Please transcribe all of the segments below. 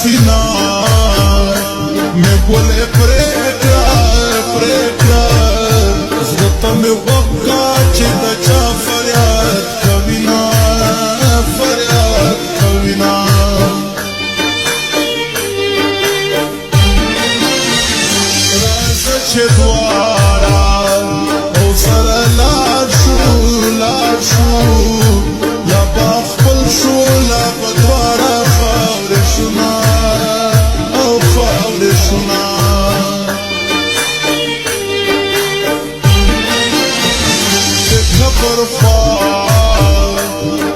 سفینه مې ګولې پرې کړه زړه ته مې وکړه چې د چا فریاد کوینه راځه چې دواړه او سره لاړ شو لا به خپل شو لا به دواړه خاورې شونا او خاورې شونا د قبر خوا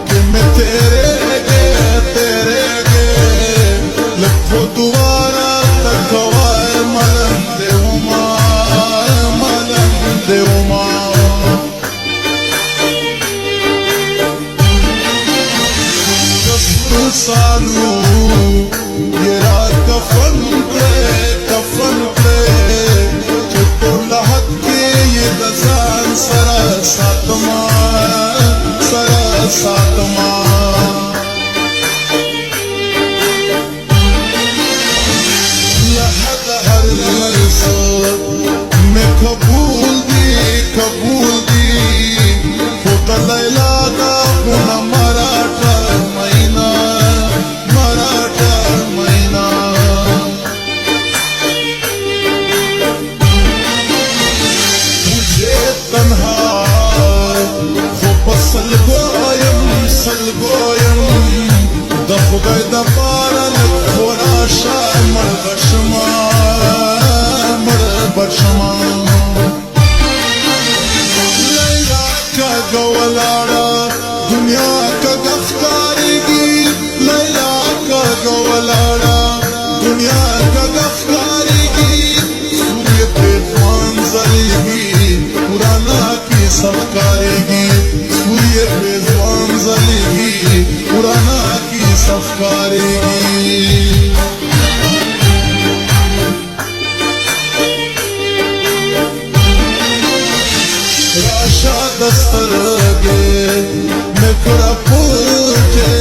کې مې تېرېږې لږ خو دواړه ته کوه ملنګ دې وما سالو یہ رات کفن پہ کہ ټول حق کې یہ دزان سرا ساتما لحد هر مرسد میں قبول دی خود لیلا دا خون مراٹا سلګویم د خدای د پاره لږ خو راشه مړ بشما لیلا کږه ولاړه دنیا کږه ښکارېږي لیلا کږه ولاړه دنیا کږه ښکارېږي سورې پرې ځوان ځلېږي قرآنه کې سب ښکارېږي سورې پرې ځوان ځلېږي قرآنه کې سب ښکارېږي راشه دسترګې مې کړه پټې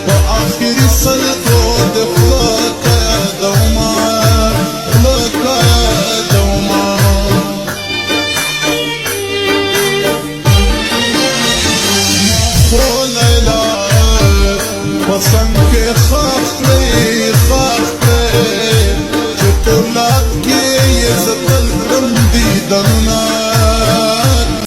په آخري سلګو د خوله قیادومه خو لیلا پسند